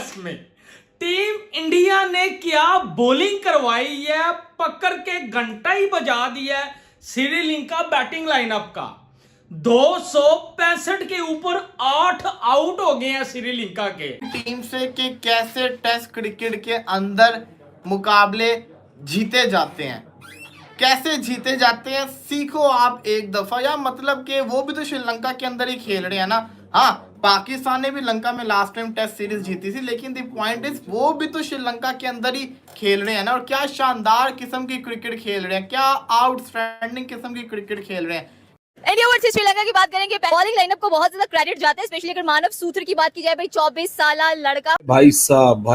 Test में team India ने क्या बॉलिंग करवाई है, पकड़ के घंटा ही बजा दिया है श्रीलंका बैटिंग लाइनअप का। 265 के ऊपर 8 आउट हो गए हैं श्रीलंका के टीम से कि कैसे टेस्ट क्रिकेट के अंदर मुकाबले जीते जाते हैं, कैसे जीते जाते हैं सीखो आप एक दफा। या मतलब कि वो भी तो श्रीलंका के अंदर ही खेल रहे हैं ना। हाँ, पाकिस्तान ने भी लंका में लास्ट टाइम टेस्ट सीरीज जीती थी, लेकिन द पॉइंट इज वो भी तो श्रीलंका के अंदर ही खेल रहे हैं ना। और क्या शानदार किस्म की क्रिकेट खेल रहे हैं, क्या आउटस्टैंडिंग किस्म की क्रिकेट खेल रहे हैं। इंडिया वर्सेस श्रीलंका की बात करेंगे, बॉलिंग लाइनअप को बहुत ज्यादा क्रेडिट जाता है, स्पेशली अगर मानव सूत्र की बात की जाए। भाई 24 साल लड़का, भाई साहब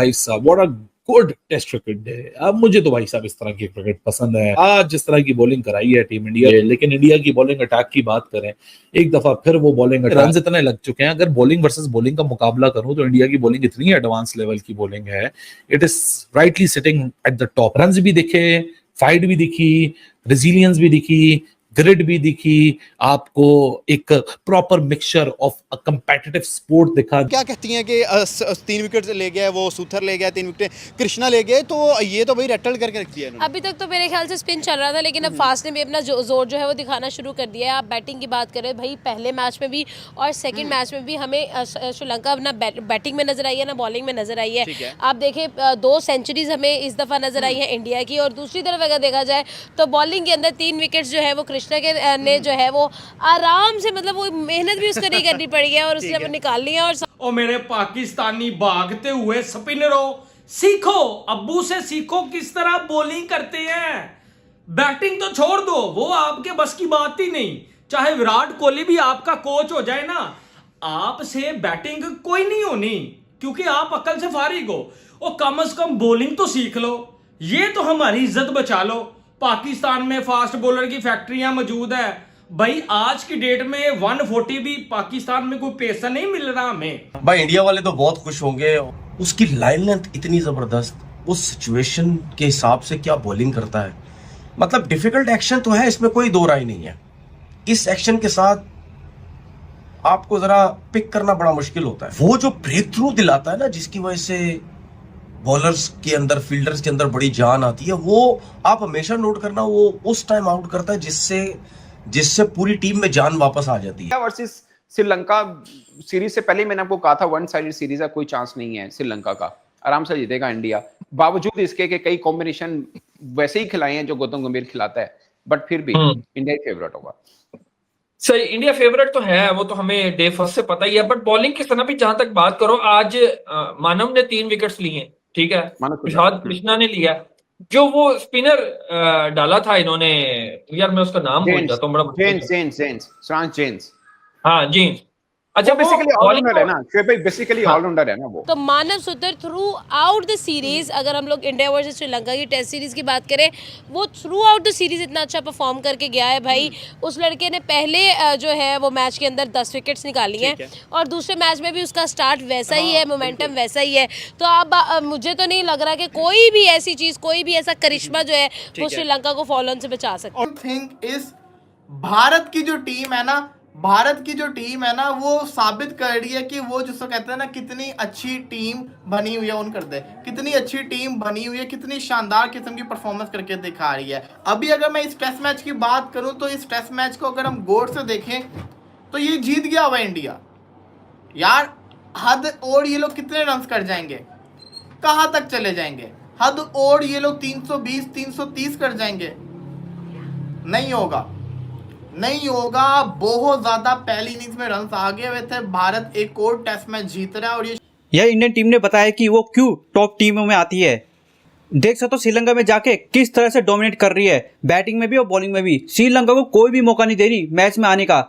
what a good test cricket day. अब मुझे तो भाई साहब इस तरह की क्रिकेट पसंद है। आज जिस तरह की बॉलिंग कराई है टीम इंडिया, लेकिन इंडिया की बॉलिंग अटैक की बात करें, एक दफा फिर वो बॉलिंग रन इतने लग चुके हैं। अगर बॉलिंग वर्सेस बॉलिंग का मुकाबला करूं तो इंडिया की बॉलिंग इतनी एडवांस लेवल की बॉलिंग है, it is rightly sitting at the top. Run भी दिखे, फाइट भी दिखी, रेजिलियंस भी दिखी, ग्रिड भी दिखी, आपको एक proper mixture of a competitive sport दिखा। क्या कहती हैं कि 3 विकेट ले गया, वो सूथर ले गया 3 विकेट, कृष्णा ले गए, तो ये तो भाई रट्टल करके रखती है। अभी तक तो मेरे ख्याल से स्पिन चल रहा था, लेकिन अब फास्ट ने भी अपना जोर जो है वो दिखाना शुरू कर दिया है। आप बैटिंग की बात करें भाई, पहले मैच में भी और सेकंड मैच में भी हमें श्रीलंका ना बैटिंग में नजर आई है ना बॉलिंग में नजर आई है। आप देखें 2 सेंचुरीज हमें इस दफा नजर आई है इंडिया की। और दूसरी तरफ अगर देखा जाए तो बॉलिंग के अंदर 3 विकेट्स जो है वो कृष्णा के ने जो है वो आराम से, मतलब वो मेहनत भी उसको नहीं करनी पड़ी है और उसने निकाल लिया। और मेरे पाकिस्तानी भागते हुए स्पिनरों, सीखो, अब्बू से सीखो किस तरह बॉलिंग करते हैं। बैटिंग तो छोड़ दो, वो आपके बस की बात ही नहीं। चाहे विराट कोहली भी आपका कोच हो जाए ना, आपसे बैटिंग कोई नहीं होनी, क्योंकि आप अकल से फारिग हो। और कम से कम बॉलिंग तो सीख लो, ये तो हमारी इज्जत बचा लो। पाकिस्तान में फास्ट बॉलर की फैक्ट्रियां मौजूद है भाई। आज की डेट में 140 भी पाकिस्तान में कोई पैसा नहीं मिल रहा हमें। भाई इंडिया वाले तो बहुत खुश होंगे, उसकी लाइन लेंथ इतनी जबरदस्त, उस सिचुएशन के हिसाब से क्या बॉलिंग करता है। मतलब डिफिकल्ट एक्शन तो है, इसमें कोई दो राय नहीं है। इस एक्शन के साथ आपको जरा पिक करना बड़ा मुश्किल होता है। वो जो ब्रेक थ्रू दिलाता है ना, जिसकी वजह से बॉलर्स के अंदर, फील्डर्स के अंदर बड़ी जान आती है, वो आप हमेशा नोट करना, वो उस टाइम आउट करता है जिससे पूरी टीम में जान वापस आ जाती है। वर्सेस श्रीलंका सीरीज से पहले मैंने आपको कहा था 1 साइडेड सीरीज है, कोई चांस नहीं है श्रीलंका का, आराम से जीतेगा इंडिया। बावजूद इसके कि कई कॉम्बिनेशन वैसे ही खिलाए हैं जो गौतम गंभीर खिलाता है, बट फिर भी इंडिया ही फेवरेट होगा। सही, इंडिया फेवरेट तो है, वो तो हमें डे फर्स्ट से पता ही है। बट बॉलिंग की तरफ भी जहां तक बात करो, आज मानव ने 3 विकेट्स लिए, ठीक है, प्रसाद कृष्णा ने लिया। जो वो स्पिनर डाला था इन्होंने, यार मैं उसका नाम भूल जाता हूँ, बड़ा जेन्स। हाँ जेन्स। अच्छा, बेसिकली ऑलराउंडर है ना शोएब भाई, बेसिकली ऑलराउंडर है ना वो। तो मानव सूत्र थ्रू आउट द सीरीज, अगर हम लोग इंडिया वर्सेस श्रीलंका की टेस्ट सीरीज की बात करें, वो थ्रू आउट द सीरीज इतना अच्छा परफॉर्म करके गया है भाई। उस लड़के ने पहले जो है वो मैच के अंदर 10 विकेट्स निकाली हैं, और दूसरे मैच में भी उसका स्टार्ट वैसा ही है, मोमेंटम वैसा ही है। तो अब मुझे तो नहीं लग रहा कि कोई भी ऐसी चीज, कोई भी ऐसा करिश्मा जो है वो श्रीलंका को फॉलो ऑन से बचा सकता है। थिंक इस भारत की जो टीम है ना, भारत की जो टीम है ना, वो साबित कर रही है कि वो जिसको कहते हैं ना, कितनी अच्छी टीम बनी हुई है। उन कर दे, कितनी अच्छी टीम बनी हुई है, कितनी शानदार किस्म की परफॉर्मेंस करके दिखा रही है। अभी अगर मैं इस टेस्ट मैच की बात करूं तो इस टेस्ट मैच को अगर हम गौर से देखें तो ये जीत गया हुआ इंडिया। यार हद और ये लोग कितने रन कर जाएंगे, कहाँ तक चले जाएंगे? हद और ये लोग 320 330 कर जाएंगे? नहीं होगा, नहीं होगा। बहुत ज्यादा पहली इनिंग्स में रन आ गए हुए थे। भारत एक और टेस्ट मैच जीत रहा है, और यह इंडियन टीम ने बताया कि वो क्यों टॉप टीमों में आती है। देख सकते हो श्रीलंका में जाके किस तरह से डोमिनेट कर रही है, बैटिंग में भी और बॉलिंग में भी। श्रीलंका को कोई भी मौका नहीं दे रही मैच में आने का।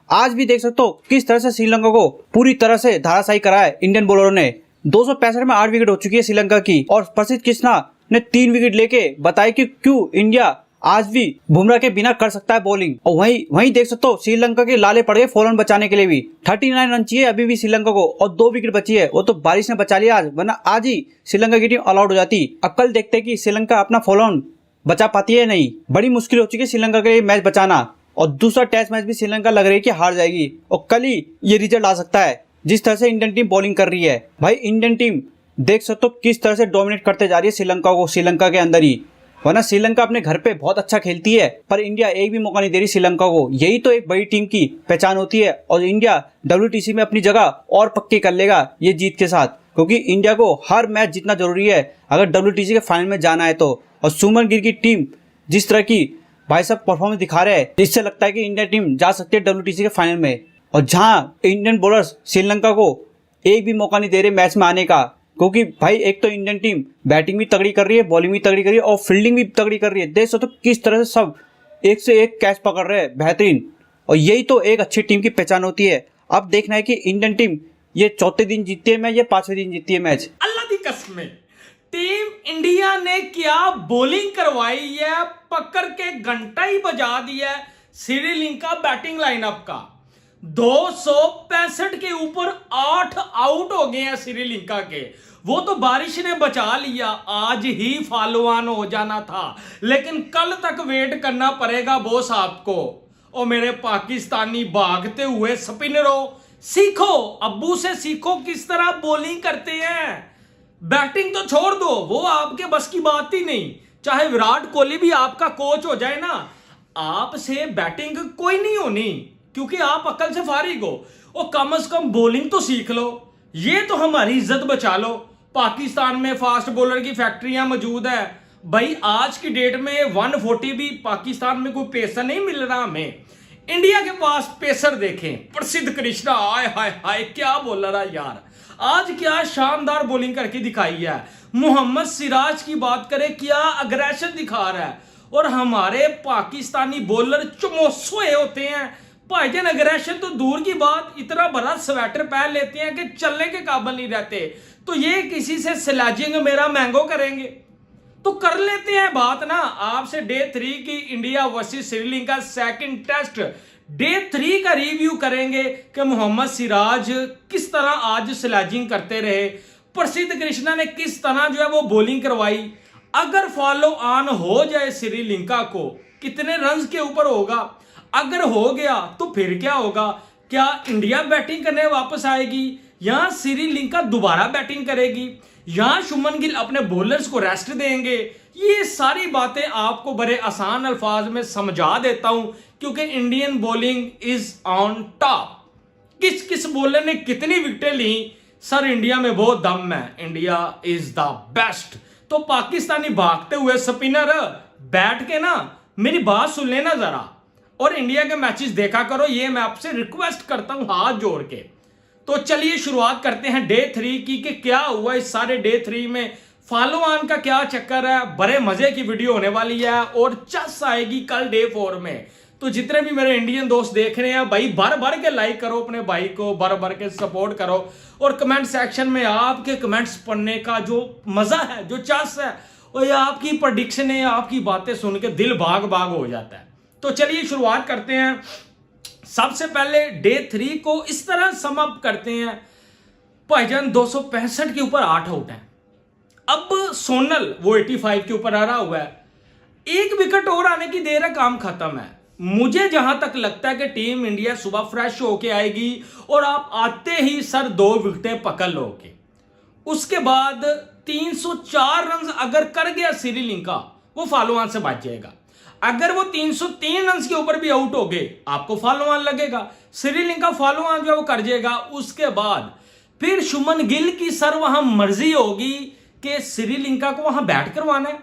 आज भी देख सकते हो किस तरह से श्रीलंका को पूरी तरह से धाराशायी करा है इंडियन बॉलरों ने। 265 में 8 विकेट हो चुकी है श्रीलंका की, और प्रसिद्ध कृष्णा ने 3 विकेट लेके बताया कि क्यों इंडिया आज भी बुमराह के बिना कर सकता है बॉलिंग। और वहीं देख सकते हो श्रीलंका के लाले पड़ गए फॉलोन बचाने के लिए भी। 39 रन चाहिए अभी भी श्रीलंका को, और 2 विकेट बची है, वो तो बारिश ने बचा लिया आज, वरना आज ही श्रीलंका की टीम ऑल आउट हो जाती। अब कल देखते हैं कि श्रीलंका अपना फॉलोन बचा पाती है नहीं। बड़ी मुश्किल हो चुकी है श्रीलंका के लिए मैच बचाना, और दूसरा टेस्ट मैच भी श्रीलंका लग रही है कि हार जाएगी, और कल ही ये रिजल्ट आ सकता है जिस तरह से इंडियन टीम बॉलिंग कर रही है। भाई इंडियन टीम देख सकते हो किस तरह से डोमिनेट करते जा रही है श्रीलंका को, श्रीलंका के अंदर ही। वरना श्रीलंका अपने घर पे बहुत अच्छा खेलती है, पर इंडिया एक भी मौका नहीं दे रही श्रीलंका को। यही तो एक बड़ी टीम की पहचान होती है, और इंडिया WTC में अपनी जगह और पक्की कर लेगा ये जीत के साथ, क्योंकि इंडिया को हर मैच जीतना जरूरी है अगर WTC के फाइनल में जाना है तो। और सुमन गिल की टीम जिस तरह की भाई साहब परफॉर्मेंस दिखा रहे हैं, इससे लगता है कि इंडिया टीम जा सकती है WTC के फाइनल में। और जहाँ इंडियन बॉलर्स श्रीलंका को एक भी मौका नहीं दे रहे मैच में आने का, क्योंकि भाई एक तो इंडियन टीम बैटिंग भी तगड़ी कर रही है, बॉलिंग भी तगड़ी कर रही है और फील्डिंग भी तगड़ी कर रही है। देख सकते हो किस तरह से सब एक से एक कैच पकड़ रहे हैं बेहतरीन, और यही तो एक अच्छी टीम की पहचान होती है। अब देखना है कि इंडियन टीम ये चौथे दिन जीतती है मैच या पांचवें दिन जीतती है मैच। अल्लाह दी कसम, टीम इंडिया ने क्या बॉलिंग करवाई है, पकड़ के घंटा ही बजा दिया है श्रीलंका बैटिंग लाइनअप का। 265 के ऊपर 8 आउट हो गए हैं श्रीलंका के। वो तो बारिश ने बचा लिया, आज ही फॉलो ऑन हो जाना था, लेकिन कल तक वेट करना पड़ेगा बॉस आपको। और मेरे पाकिस्तानी भागते हुए स्पिनरों, सीखो, अब्बू से सीखो किस तरह बॉलिंग करते हैं। बैटिंग तो छोड़ दो, वो आपके बस की बात ही नहीं। चाहे विराट कोहली भी आपका कोच हो जाए ना, आपसे बैटिंग कोई नहीं होनी, क्योंकि आप अकल से फारिग हो। और कम से कम बॉलिंग तो सीख लो, ये तो हमारी इज्जत बचा लो। पाकिस्तान में फास्ट बॉलर की फैक्ट्रियां मौजूद है भाई। आज की डेट में 140 भी पाकिस्तान में कोई पेसर नहीं मिल रहा हमें। इंडिया के पास पेसर देखें, प्रसिद्ध कृष्णा, हाय हाय हाय क्या बॉलर है यार, आज क्या शानदार बॉलिंग करके दिखाई है। मोहम्मद सिराज की बात करें, क्या अग्रेशन दिखा रहा है। और हमारे पाकिस्तानी बॉलर चमोसोए होते हैं भाईजान। अग्रेशन तो दूर की बात, इतना बड़ा स्वेटर पहन लेते हैं कि चलने के काबिल नहीं रहते। तो ये किसी से स्लैजिंग मेरा मैंगो करेंगे तो कर लेते हैं बात ना। आपसे डे 3 की India versus Sri Lanka second test day 3 का रिव्यू करेंगे कि मोहम्मद सिराज किस तरह आज स्लैजिंग करते रहे, प्रसिद्ध कृष्णा ने किस तरह जो है वो बॉलिंग करवाई। अगर फॉलो ऑन हो जाए श्रीलंका को, कितने रन के ऊपर होगा, अगर हो गया तो फिर क्या होगा। क्या इंडिया बैटिंग करने वापस आएगी या श्रीलंका दोबारा बैटिंग करेगी, या शुभमन गिल अपने बॉलर्स को रेस्ट देंगे। ये सारी बातें आपको बड़े आसान अल्फाज में समझा देता हूं, क्योंकि Indian bowling is on top. किस किस बॉलर ने कितनी विकेटें ली, सर इंडिया में बहुत दम है, इंडिया इज द बेस्ट। तो पाकिस्तानी भागते हुए स्पिनर बैठ के ना मेरी बात सुन लेना जरा, और इंडिया के मैचेस देखा करो, ये मैं आपसे रिक्वेस्ट करता हूं हाथ जोड़ के। तो चलिए शुरुआत करते हैं डे 3 की कि क्या हुआ इस सारे डे 3 में, फॉलो ऑन का क्या चक्कर है। बड़े मजे की वीडियो होने वाली है और चस आएगी कल डे 4 में। तो जितने भी मेरे इंडियन दोस्त देख रहे हैं भाई, भर भर के लाइक करो, अपने भाई को भर भर के सपोर्ट करो, और कमेंट सेक्शन में आपके कमेंट्स पढ़ने का जो मजा है, जो चस है, और आपकी प्रेडिक्शन है, आपकी बातें सुन के दिल भाग भाग हो जाता है। तो चलिए शुरुआत करते हैं। सबसे पहले डे 3 को इस तरह सम अप करते हैं भाईजान। 265 के ऊपर 8 आउट हैं। अब सोनल वो 85 के ऊपर आ रहा हुआ है, एक विकेट और आने की देर है, काम खत्म है। मुझे जहां तक लगता है कि टीम इंडिया सुबह फ्रेश होके आएगी और आप आते ही सर 2 विकेटें पकड़ लोगे। उसके बाद 304 रन अगर कर गया श्रीलंका, वो फॉलो ऑन से बच जाएगा। अगर वो 303 रन के ऊपर भी आउट हो गए, आपको फॉलो ऑन लगेगा, श्रीलंका फॉलो ऑन जो है वो कर जाएगा। उसके बाद फिर शुभमन गिल की सर वहां मर्जी होगी कि श्रीलंका को वहां बैट करवाना है।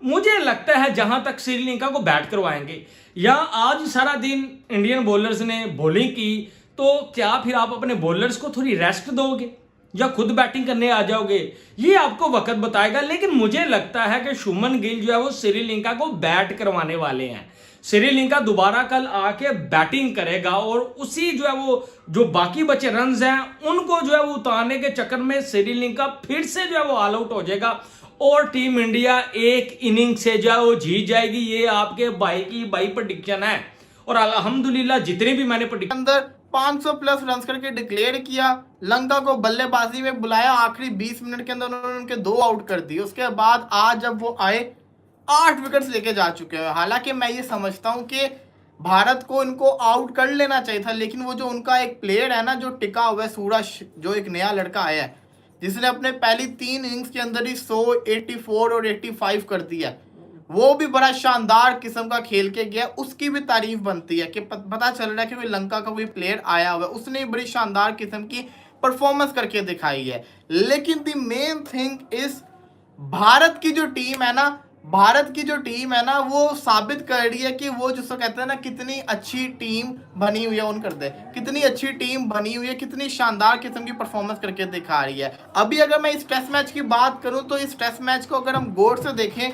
मुझे लगता है जहां तक श्रीलंका को बैट करवाएंगे, या आज सारा दिन इंडियन बॉलर्स ने बॉलिंग की, तो क्या फिर आप अपने बॉलर्स को थोड़ी रेस्ट दोगे या खुद बैटिंग करने आ जाओगे, ये आपको वक्त बताएगा। लेकिन मुझे लगता है कि शुभमन गिल जो है वो श्रीलंका को बैट करवाने वाले हैं। श्रीलंका दोबारा कल आके बैटिंग करेगा और उसी जो है वो जो बाकी बचे रन्स हैं उनको जो है वो उतारने के चक्कर में श्रीलंका फिर से जो है वो ऑल आउट हो जाएगा और टीम इंडिया एक इनिंग से जो है वो जीत जाएगी। ये आपके भाई की भाई प्रेडिक्शन है, और अल्हम्दुलिल्लाह जितने भी मैंने प्रेडिक्शन अंदर 500 प्लस रन करके डिक्लेयर किया। लंका को बल्लेबाजी में बुलाया, आखिरी 20 मिनट के अंदर उन्होंने उनके 2 आउट कर दिए। उसके बाद आज जब वो आए 8 विकेट्स लेके जा चुके हैं। हालांकि मैं ये समझता हूं कि भारत को इनको आउट कर लेना चाहिए था, लेकिन वो जो उनका एक प्लेयर है ना जो टिका हुआ है, सूरज जो एक नया लड़का आया है, जिसने अपने पहली 3 इनिंग्स के अंदर ही 100, 84 और 85 कर दिया, वो भी बड़ा शानदार किस्म का खेल के गया, उसकी भी तारीफ बनती है कि पता चल रहा है कि कोई लंका का कोई प्लेयर आया हुआ है, उसने भी बड़ी शानदार किस्म की परफॉर्मेंस करके दिखाई है। लेकिन the main thing is Bharat की जो टीम है ना, भारत की जो टीम है ना, वो साबित कर रही है कि वो जिसको कहते हैं ना कितनी अच्छी टीम बनी हुई है, कितनी अच्छी टीम बनी हुई है, कितनी शानदार किस्म की परफॉर्मेंस करके दिखा रही है। अभी अगर मैं इस टेस्ट मैच की बात करूं तो इस टेस्ट मैच को अगर हम गौर से देखें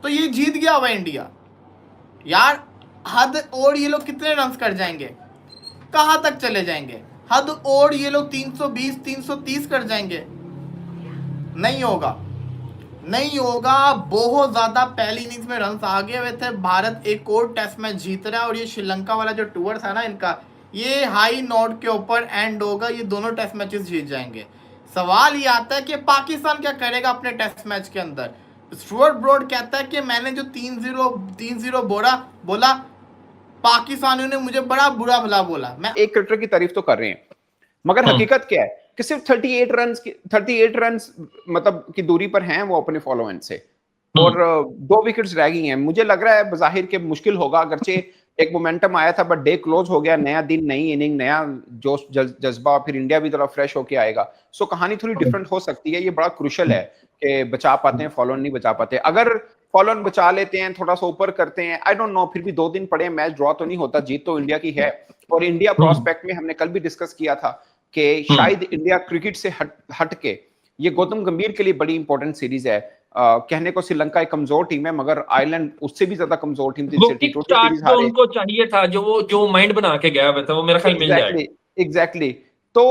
तो ये जीत गया हुआ इंडिया यार। हद और ये लोग कितने रन कर जाएंगे, कहां तक चले जाएंगे? हद और ये लोग 320 330 कर जाएंगे? नहीं होगा, नहीं होगा। बहुत ज्यादा पहली इनिंग्स में रन आ गए हुए थे। भारत एक और टेस्ट मैच जीत रहा है और ये श्रीलंका वाला जो टूर था ना इनका, ये हाई नोट के ऊपर एंड होगा। ये दोनों टेस्ट मैचेस जीत जाएंगे। सवाल ये आता है कि पाकिस्तान क्या करेगा अपने टेस्ट मैच के अंदर। स्टुअर्ट ब्रॉड कहता है कि मैंने जो 3-0 बोला पाकिस्तानियों ने मुझे बड़ा बुरा भला बोला। मैं एक क्रिकेटर की तारीफ तो कर रहे हैं, मगर हकीकत क्या है कि सिर्फ 38 रन मतलब की दूरी पर हैं वो अपने फॉलोअर से, और 2 विकेट्स रह गई हैं। मुझे लग रहा है बज़ाहिर के मुश्किल होगा, अगरचे एक मोमेंटम आया था बट डे क्लोज हो गया, नया दिन, नई इनिंग, नया जोश जज्बा, फिर इंडिया भी थोड़ा फ्रेश होके आएगा। सो कहानी थोड़ी डिफरेंट हो सकती है। ये बड़ा क्रूशल है कि बचा पाते हैं फॉलोअर, नहीं बचा पाते। अगर फॉलोअर बचा लेते हैं, थोड़ा सा ऊपर करते हैं, आई डोंट नो, फिर भी 2 दिन पड़े, मैच ड्रॉ तो नहीं होता, जीत तो इंडिया की है। और इंडिया प्रोस्पेक्ट में हमने कल भी डिस्कस किया था कि शायद इंडिया क्रिकेट से हट के ये गौतम गंभीर के लिए बड़ी इंपॉर्टेंट सीरीज है। कहने को श्रीलंका एक कमजोर टीम है, मगर आयरलैंड उससे भी ज्यादा कमजोर टीम थी। उनको चाहिए था जो माइंड बना के गया हुआ था, वो मेरा ख्याल मिल जाएगा। एग्जैक्टली। तो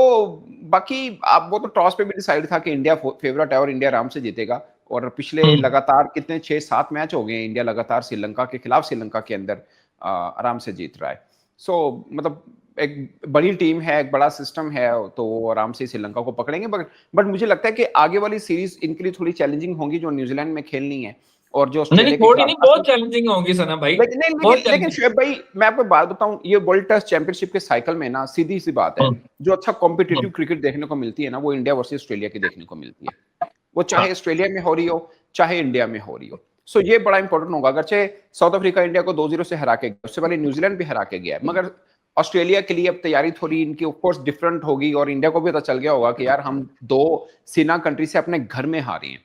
बाकी आप वो तो टॉस पे भी डिसाइड था कि इंडिया फेवरेट है और इंडिया आराम से जीतेगा। और पिछले लगातार कितने 6-7 मैच हो गए इंडिया लगातार श्रीलंका के खिलाफ, श्रीलंका के अंदर आराम से जीत रहा है। सो मतलब एक बड़ी टीम है, एक बड़ा सिस्टम है, तो वो आराम से श्रीलंका को पकड़ेंगे। बट मुझे लगता है कि आगे वाली सीरीज इनके लिए थोड़ी चैलेंजिंग होंगी, जो न्यूजीलैंड में खेलनी है और जो नहीं बहुत चैलेंजिंग होंगी सना भाई। लेकिन शुएब भाई मैं आपको बात बताऊं, ये वर्ल्ड टेस्ट चैंपियनशिप के साइकिल में ना सीधी सी बात है, जो अच्छा कॉम्पिटिटिव क्रिकेट देखने को मिलती है ना, वो इंडिया वर्सेस ऑस्ट्रेलिया की देखने को मिलती है। वो चाहे ऑस्ट्रेलिया में हो रही हो, चाहे इंडिया में हो रही हो। सो ये बड़ा इंपॉर्टेंट होगा। अगरचे साउथ अफ्रीका इंडिया को 2-0 से हरा के गया, उससे पहले न्यूजीलैंड भी हरा के गया, मगर ऑस्ट्रेलिया के लिए अब तैयारी थोड़ी इनकी ऑफ कोर्स डिफरेंट होगी। और इंडिया को भी पता चल गया होगा कि यार हम 2 सीना कंट्री से अपने घर में हारे हैं,